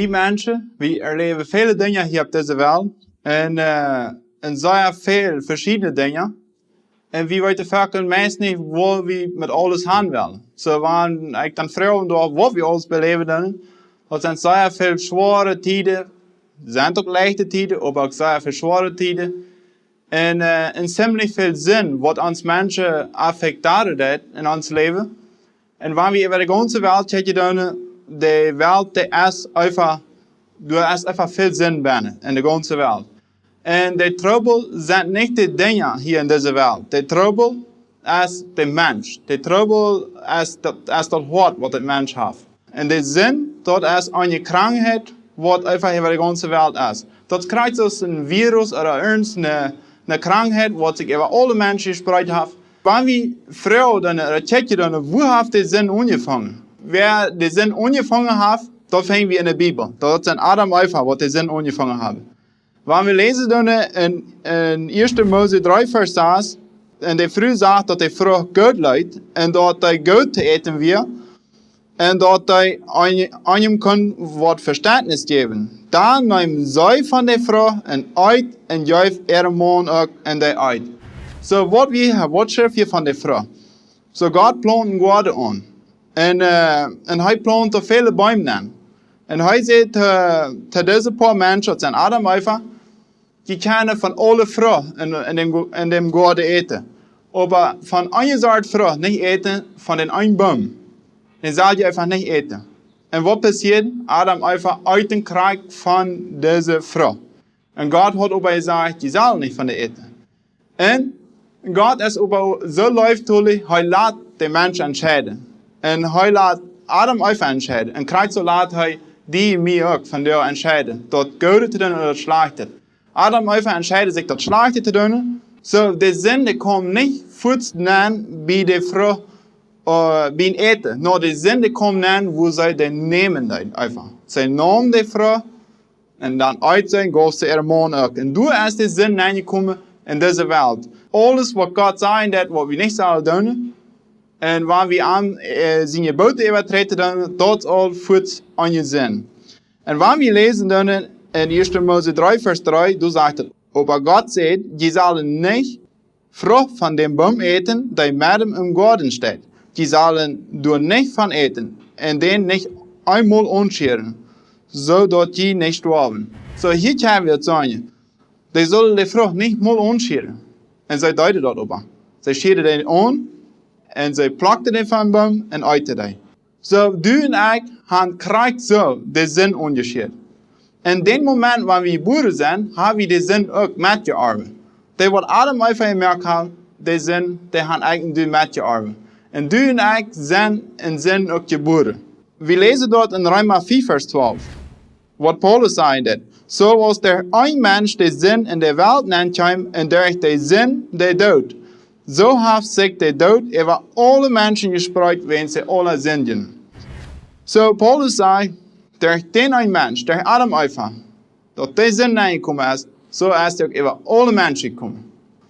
wie mensen, we erleven vele dingen hier op deze wereld. En zeer veel verschillende dingen. En wie weten vaak meest niet waar we met alles gaan willen. Zo waren ik dan vragen door wat we alles beleven dan. Dat zijn zeer veel zware tijden. Er zijn ook leichte tijden, maar ook zeer veel zware tijden. En ziemlich veel zin wat ons mensen affecteert in ons leven. En wanneer we over de ganze wereld kijken dan, de wereld die is einfach veel zin binnen in de ganze wereld. En de trouble zijn niet de dingen hier in deze wereld. De trouble is de mens. De trouble is dat hart wat het mens heeft. En de zin, dat is een krankheid wat einfach over de ganze wereld is. Dat krijgt als een virus of een krankheid wat zich over alle mensen gespreid heeft. Wanneer we vrouwen dan checken dan, hoe heeft de zin aangevangen? Wer de zin aangevangen heeft, dat vinden we in de Bibel. Dat zijn Adam en Eva wat de zin aangevangen hebben. Wanneer we lezen dan in 1 Mose 3 vers 6, en de vrouw zegt dat de vrouw goed leidt, en dat hij goed te eten weer, en dat hij aan hem kan wat verständnis geven. Dan neemt zij van de vrouw en uit, en geeft haar man ook en de uit. So wat schrijft je van de vrouw? So God plant een garden aan. En hij plant er vele bomen aan. En hij zegt te deze paar mensen, dat zijn Adam en Eva, die kunnen van alle vrouwen in dem garden eten. Maar van een soort vrouw niet eten van den een boom. Den zal je einfach niet eten. En wat passiert? Adam en Eva eten krijgt van deze vrouw. En God had ook gezegd, je zal niet van de eten. En God is ook zo liefdevol, hij laat de mens entscheiden. En hij laat Adam en Eva entscheiden. En krijgt zo laat hij die mij ook van jou entscheiden. Dat goede te doen of dat slechte. Adam en Eva entscheiden zich dat slechte te doen. So de zin die komt niet voets aan bij de vrouw bij eten. No, de zin die komt aan wo zij de nemen dan einfach. Zij nam de vrouw en dan uit zijn gaf ze haar man ook. En toen is de zin aangekomen in deze wereld. Alles wat God zei dat wat we niet zullen doen. En waar we aan zijn geboden overtreden doen, dat al voet aan je zin. En waar we lezen dan in 1 Mose 3 vers 3, toen zegt het, aber God zegt, je zullen niet vrucht van den boom eten, die met hem im garden staat. Je zullen er niet van eten, en den niet eenmaal aanscheren, zodat je niet sterven. So hier kunnen we het zeggen, die zullen de vrucht niet mal aanscheren. En zij duiden dat op. Zij scheren den aan, en zij plakten den van de boom en eten den. So, du en ik hebben krijgt zo de zin aangescheerd. En den moment waar we boeren zijn, hebben we de zin ook met je armen. Die wat Adam en Eva gemerkt hebben, de zin, die gaan eigenlijk met je armen. En du en ik zijn in zin ook je boeren. We lezen dat in Roma 4 vers 12. Wat Paulus zei dat. Zoals er een mens de zin in de wereld neemt en derch de zin de dout. Zo heeft zich de dout over alle mensen gespreid wens ze alle zinden. So Paulus zei, derch den een mens, derch Adam en Eva, dat de zin neergekomen is, zo is hij ook over alle mensen gekomen.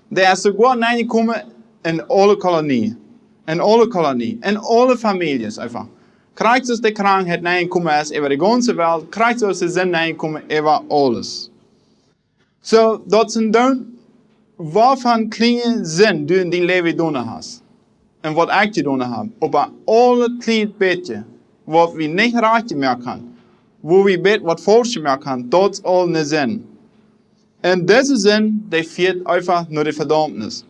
Die is sogar neergekomen in alle kolonieën. In alle families einfach. Krijgt dus de krankheid neergekomen is over de ganze wereld, krijgt dus de zin neergekomen over alles. So, dat zijn dan, waarvan kleine zin du in die leven doen hast. En wat ik je doen heb. Op alle kleine beetje, wat we niet raak meer kan. Wo we bet wat falsch meer kan, dat is al een zin. En deze zin, die viert einfach naar de verdammnis.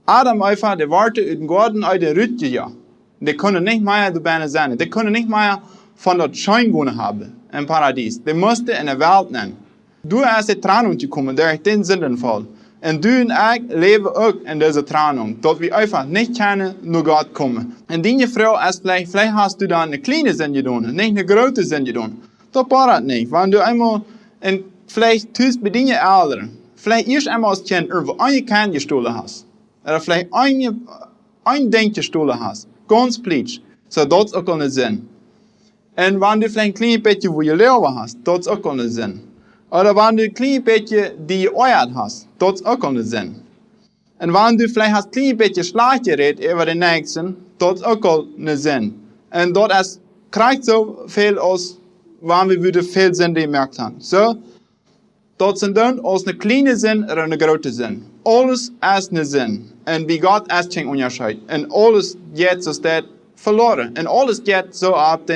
Adam en Eva, die waren uit de garden uit de Rieej gejaagd. Die kunnen niet meer bijna zijn. Die kunnen niet meer van dat schijngonen hebben in paradies. Die moesten in de wereld nemen. Du is de tranung gekomen, der ik den Sündenfall. En du en ik leven ook in deze tranung, dat we einfach niet kunnen naar God komen. En die vrouw is vielleicht hast du dan een kleine zin gedaan, niet een grote zin gedaan. Dat parat niet, want du eenmaal, en vielleicht thuis bij die ouderen, vielleicht eerst eenmaal als kind over een kind gestolen hast. Of vielleicht een ding gestolen hast. Ganz pleitsch. So, dat is ook al een zin. En wanneer du vielleicht een klein beetje voor je leven hast, dat is ook al een zin. Oder wanneer du een klein beetje die je ooit hast, dat is ook al een zin. En wanneer du vielleicht hast een klein beetje slecht geredet over de nächsten, dat is ook al een zin. En dat is, krijgt zoveel als waar we weer veel zin gemerkt hebben. So, dat zijn dan als een kleine zin en een grote zin. Alles is een zin. En bij God is geen onderscheid. En alles gaat zoals dat verloren. En alles gaat zo op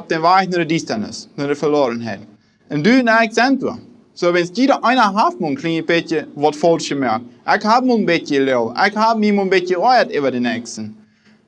den weg naar de duisternis, naar de verlorenheid. En du en ik zijn we. So, wenn jeder einer heeft een klein beetje wat falsch gemerkt. Ik heb me een beetje leeuw. Ik heb me een beetje geoord over de nächsten.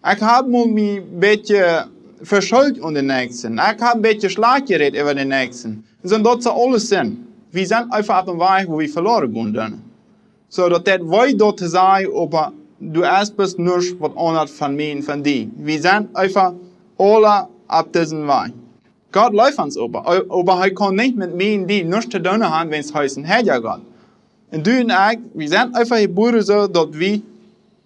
Ik heb me een beetje verschuld aan de nächsten. Ik heb een beetje slag geredet over de nächsten. En dat ze alles zijn. We zijn einfach op een weg waar we verloren gaan. So, dat wij dat te zeggen, aber du erst bist nichts wat anders van mij en van die. We zijn einfach alle op deze weg. Gott läuft uns aber hij kann nicht mit mir und die nichts zu tun haben, wenn es heißen, hey ja Gott. Und du und ich, wir sind einfach geboren so, dass wir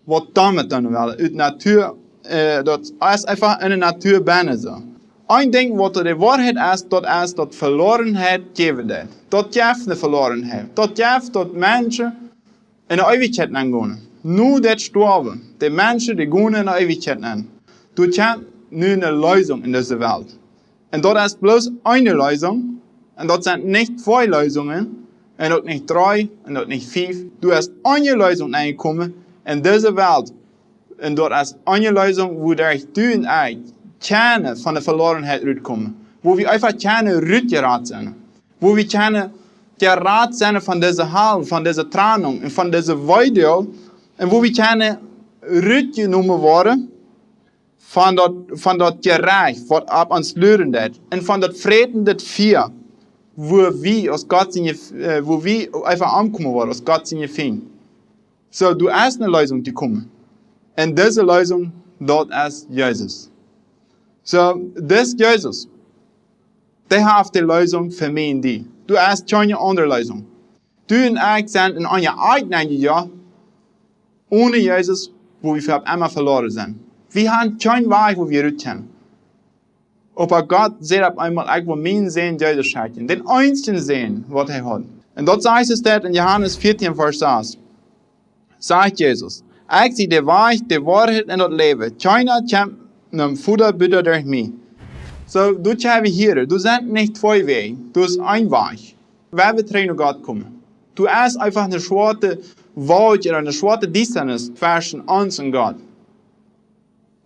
was damit tun wollen. Uit Natur, das ist einfach eine Naturbahn so. Ein Ding, was die Wahrheit ist, das Verlorenheit geben wird. Das gibt eine Verlorenheit. Das gibt, dass Menschen in der Ewigkeit angehen. Nur das Sterben, die Menschen, die gehen in der Ewigkeit an. Du kannst nur eine Lösung in dieser Welt. Und das ist bloß eine Lösung. Und das sind nicht zwei Lösungen. Und auch nicht drei. Und auch nicht fünf. Du hast eine Lösung eingekommen in diese Welt. Und das ist eine Lösung, wo du und ich keine von der Verlorenheit rauskommen. Wo wir einfach keine Rückgrat sind. Wo wir keine gerat sind von dieser Hall, von dieser Trennung und von dieser Weide. Und wo wir keine Rückgenommen worden. Van dat gerecht wat op ons leuren dat. En van dat vreden dat vier. Wo we einfach aankomen worden, als God zijn ving. So, du hast eine Lösung die kommen. Und diese Lösung, das ist Jesus. So, das Jesus. Der hat die Lösung für mich und die. Du hast keine andere Lösung. Du und ich sind in einem eigenen Jahr ohne Jesus, wo wir für immer verloren sind. Wir haben keinen Weg, wo wir rutschen. Aber Gott sieht auf einmal, ich will meinen Sehen Jesus schenken. Den einzigen Sehen, was er hat. Und dort heißt es in Johannes 14, Vers 6. Sagt Jesus, ich zie de Weg, de Wahrheit und das Leben. Keiner kommt zum Vater bitte durch mich. So, du haben hier, du sind nicht zwei Wege, du hast ein Weg. Wer wird zu Gott kommen? Du hast einfach eine schwarze Woat oder eine schwarze dise zwischen uns und Gott.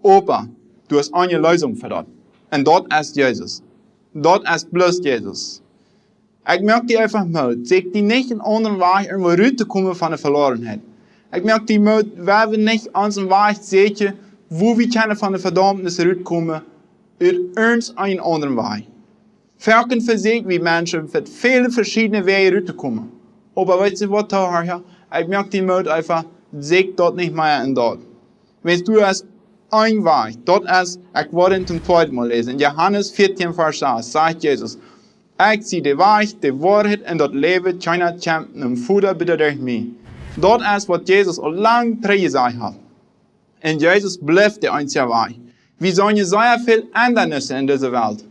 Aber du hast eine Lösung für das. Und dort ist Jesus. Dort ist bloß Jesus. Ich merke die einfach mal, zeg die nicht in anderen Weg irgendwo rauszukommen von der Verlorenheit. Ich merke die mal, weil wir nicht unseren Weg sehen, wo wir können von der Verdammnis rauskommen, uns einen anderen Weg. Verken verzeiht wie Menschen mit vielen verschiedenen Wegen rauszukommen. Aber weißt du was, ich merke die mal einfach, zeg dort nicht mehr in dort. Wenn du hast ein Weg, dort ist, ich wollte zum zweiten Mal lesen, in Johannes 14, Vers 6, sagt Jesus, ich zie de Weg, de Wahrheit und das Leben, keiner kommt zum Vater bitte durch mich. Dort ist, was Jesus al lang gesagt hat. Und Jesus bleibt der einzige Weg. Wir sollen sehr viel Änderungen in dieser Welt.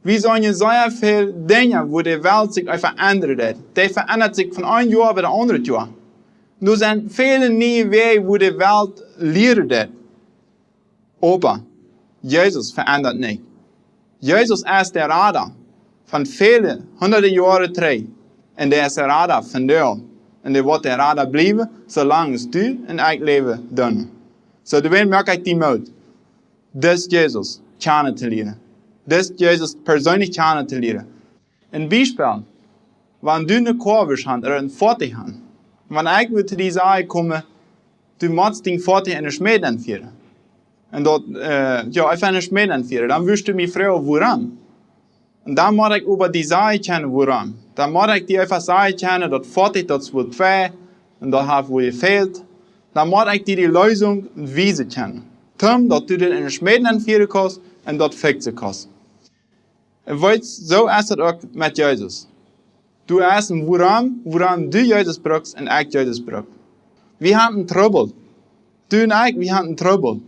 Wir sollen sehr viele Dinge, wo die Welt sich verändert. Die verändert sich von einem Jahr bis zum anderen Jahr. Nur sind viele neue Wege, wo die Welt lehrt. Aber Jesus verändert nicht. Jesus ist der Radar von vielen hunderte Jahren zurück. Und der ist der Radar von dir. Und der wird der Radar bleiben, solange du und ich leben dürfen. So, du merke ich die Mut. Das Jesus kennen zu lernen. Das Jesus persönlich kennen zu lernen. Ein Beispiel, wenn du eine Kurve hast oder ein Vorteil hast, wenn ich zu dieser Sache komme, du musst den Vorteil in den Schmied anführen. Und dort, einfach in den Schmied anführen. Dann wirst du mich fragen, woran? Und dann muss ich über die Sache kennen, woran. Dann muss ich dir einfach sagen, dass Vorteil, das wird zwei, und das hat wo gefehlt. Dann muss ich dir die Lösung weisen kennen. Tom, dass du den in den Schmied anführen kannst, und das fixen kannst. Und so ist es auch mit Jesus. Du hast ein woran du Jesus brauchst und ich Jesus brauche. Wir haben einen Trouble. Du und ich, wir haben einen Trouble.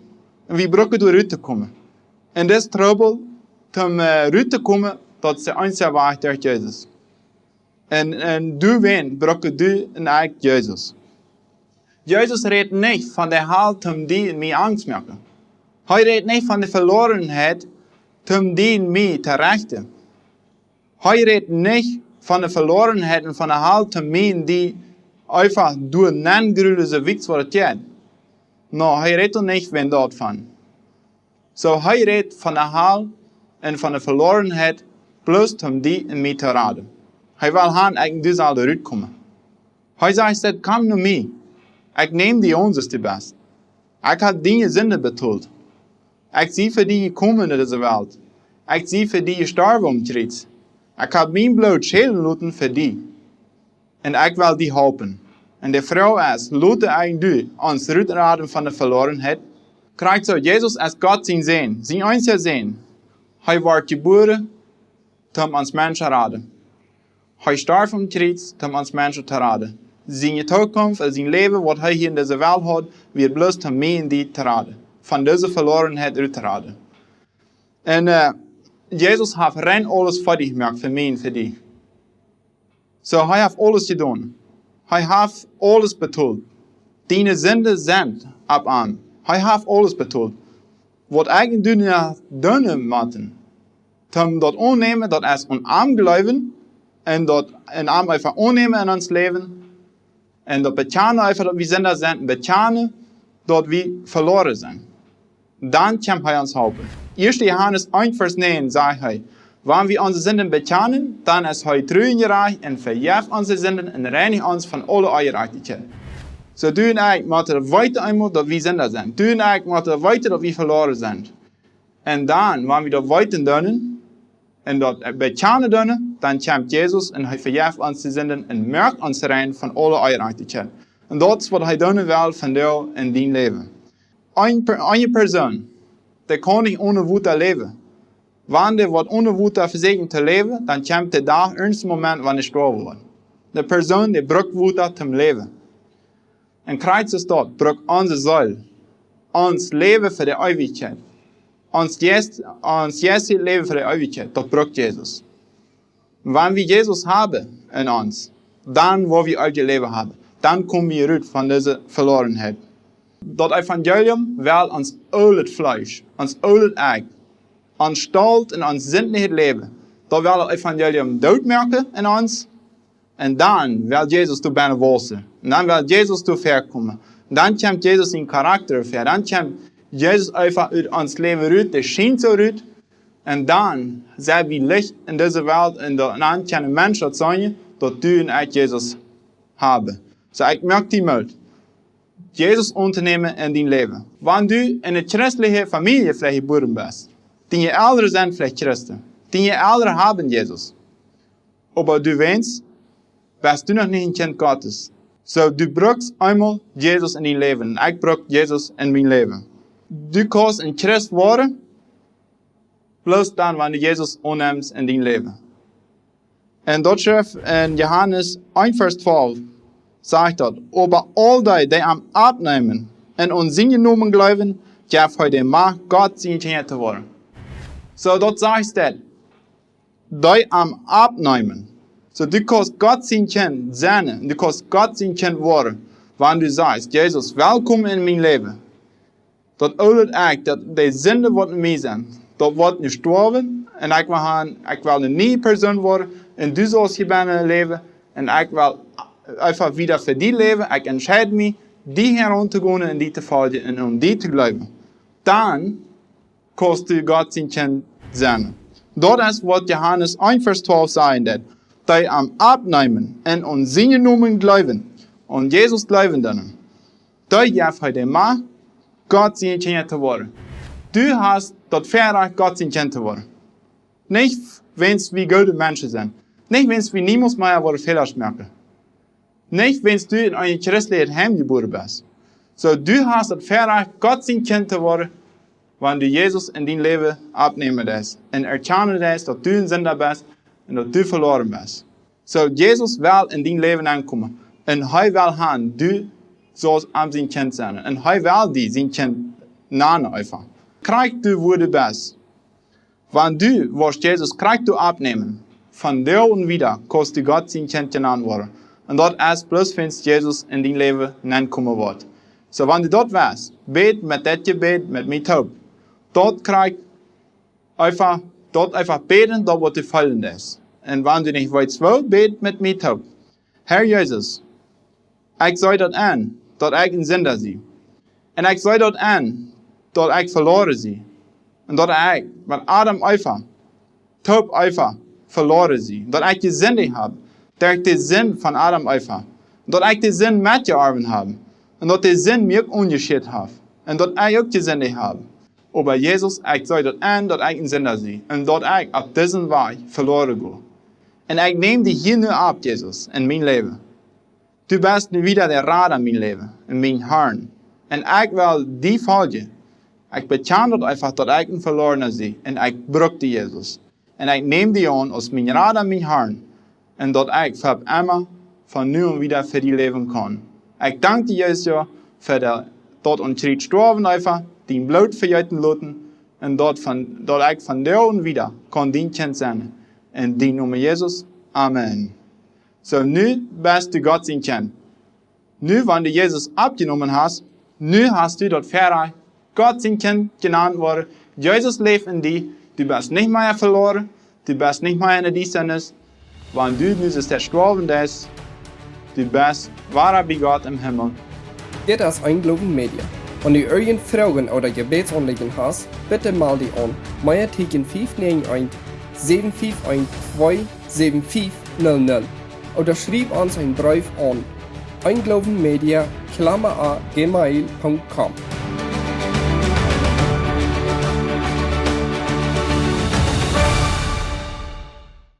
Und wir brauchen durch rauszukommen. Und das Trouble, zum rauszukommen, das ist der einzige Weg durch Jesus. Und du brauchst du und ich Jesus. Jesus redet nicht von der Haltung, die mir Angst macht. Er redet nicht von der Verlorenheit, zum dien mij te rechten. Hij redt nicht von der Verlorenheit und von der halten Menschen, die einfach durch Nenngrüle so wichtig wird geht. No, hij redt nicht wenn dort von. So, hij redt von der Hal und von der Verlorenheit, bloß um die in mij te raden. Hij wil gaan eigenlijk dus al eruit komen. Hij zegt, kom naar mij. Ik neem die ons te best. Ik heb die Sünde betult. Ik zie voor die gekomen in deze wereld. Ik zie voor die gestorven omtritt. Ik heb mijn bloed schelen laten voor die. En ik wil die helpen. En de vrouw is, laat eigenlijk du ons uitraden van de verlorenheid. Krijgt zo Jezus als God zijn einziger zijn. Hij wordt geboren, om ons mensen te raden. Hij starf omtritt, om ons mensen te raden. Zijn toekomst en zijn leven, wat hij hier in deze wereld had, weer bloos om mij en die te raden. Van deze verlorenheid uit te raden. En Jezus heeft rein alles voor die gemaakt, voor mij en voor die. So, hij heeft alles gedaan. Hij heeft alles betalt. Die Sünde zijn op hem. Hij heeft alles betalt. Wat eigenlijk doen moeten. Om dat aannemen, dat is aan hem geloven. En dat in hem einfach aannemen in ons leven. En dat bekennen einfach, dat we Sünder zijn. Bekennen, dat we verloren zijn. Dan kan hij ons helpen. 1. Johannes 1, Vers 9 sagt hij. Wanneer we onze Sünden bekennen, dan is hij treu en gerecht en vergeeft onze Sünden en reinigt ons van alle ongerechtigheid. So doen eigenlijk moeten weten eenmaal dat we Sünder zijn. Doen eigenlijk moeten weten dat we verloren zijn. En dan, wanneer we dat weten doen, en dat bekennen doen, dan komt Jezus en hij vergeeft ons de Sünden en maakt ons rein van alle ongerechtigheid. En dat is wat hij doen wil van jou in dien leven. Een persoon, die kan niet ohne woat leven. Wanneer er wordt ohne woat verzekerd te leven, dan komt de dag, eerste moment, wanneer hij gestorven wordt. De persoon die brukt woat te leven. En krijgt is dat, brukt onze ziel. Ons leven voor de eeuwigheid. Ons jetzige leven voor de eeuwigheid, dat brukt Jezus. Wanneer we Jezus hebben in ons, dan wil we eeuwig leven hebben. Dan komen we uit van deze verlorenheid. Dat Evangelium wil ons oude vlees, ons oude eigen, ons stalt en ons zindelijk leven. Dat wil het Evangelium doodmerken in ons. En dan wil Jezus toe bijna wolsen. En dan wil Jezus toe verkomen. Dan komt Jezus in karakter ver. Dan komt Jezus einfach uit ons leven uit. De schijnt zo uit. En dan zijn we licht in deze wereld. En dan kunnen mensen dat zijn dat du en ik Jezus hebben. So ik merk die uit. Jezus ondernemen in die leven. Wanneer du in een christelijke familie vielleicht geboren bent. Die je ouderen zijn vielleicht Christen. Die je ouderen hebben Jezus. Maar du wens, bist du nog niet een kind Gottes. So du brauchst einmal Jezus in je leven. En ik brauch Jezus in mijn leven. Du kannst een Christ worden. Bloß dan wanneer Jezus aanneemt in je leven. En dat schrijft in Johannes 1 vers 12. Sagt dat, aber all die am abnehmen en ons zijn genomen geloven, geeft hij de macht God zijn kinderen te worden. So dat zegt dat, die am abnehmen. So du kannst Gott zijn kind zijn, du kannst Gott zijn kind worden, wanneer du sagst, Jezus, welkom in mijn leven. Dat oude ik, dat de zonde wat in mij zijn, dat wordt nu sterven, en ik wil een nieuwe persoon worden, en du zoals je bent in het leven, en ik wil einfach wieder für die leven. Ik entscheide mich, die heran te gaan en die te volgen en om die te geloven. Dan kannst du Gott zijn kind zijn. Dat is wat Johannes 1 vers 12 sagt, dat die am abnehmen en ons zijn genomen geloven, en Jezus geloven dan. Die geeft hij de macht, Gott zijn kind te worden. Du hast dat verrecht, Gott zijn kind te worden. Nicht, wenn wir gute Menschen sind. Nicht, wenn wir niemals mehr worden Fehler merken. Nicht, wenn du in een christelijk heim geboren bist. So, du hast das Verrecht, Gott sein Kind zu worden, wanneer du Jezus in dein leven abnehmen lässt. En erkennen lässt, dat du ein Sünder bist und dat du verloren bist. So, Jesus will in dein leven aankomen. En hij wil gaan, du zoals am zijn kind zijn. En hij wil die zijn kind nahen einfach. Krijg du, wo du bist. Wanneer du, was Jesus krijgt du abnehmen. Van deel en wieder, kannst du Gott sein Kind genannt worden. En dat is plus vindt Jezus in die leven aankomen wordt. So, wanneer du dat was, bid met dat gebed met mijn hoop. Dat krijgt dort einfach beten, dort wo du fallen ist. Und wenn du nicht weißt, wo, bet mit mir taub. Herr Jesus, ich sei dort an, dort ich ein Sünder sie. Und ich sei dort an, dort ich verloren sie. Und dort ich, weil Adam einfach, taub einfach, verloren sie. Dort ich die Sünde habe, der ich den Sinn von Adam einfach. Und dort ich den Sinn mitgearbeitet habe. Und dort den Sinn mir ungeschickt habe. Und dort ich auch die Sünde habe. Aber Jesus, ich sei dort an, dort ich ein Sünder sie. Und dort ich auf diesen Weg verloren gehe. Und ich nehme dich hier nur ab, Jesus, in mein Leben. Du bist nu wieder der Rat in mein Leben, in mein Herrn. Und ich will die folgen. Ich bekenne einfach, dass ich ein Verlorener bin. Und ich brauche Jesus. Und ich nehme die an als mein Rat und mein Herrn. Und dass ich für immer von nu und wieder für die leben kann. Ich danke dir, Jesus, für dort und Schritt gestorben einfach, dein Blut verjäten lassen. Und dort ich von der und wieder kann dein Kind sein. In die Name Jesus. Amen. So, nu bist du Gott sein Kind. Nu, wenn du Jesus abgenommen hast, nu hast du dort fertig Gott sein Kind genannt worden. Jesus lebt in dir. Du bist nicht mehr verloren. Du bist nicht mehr in der Disennis. Wenn du nu gestorben bist, du bist wahrer bei Gott im Himmel. Dit is Eingloben Media. Wenn du irgendwelche Fragen oder Gebetsanliegen hast, bitte melde dich an. Meier tegen 591 7512 7500 oder schreib uns einen Brief an einglobenmedia@gmail.com.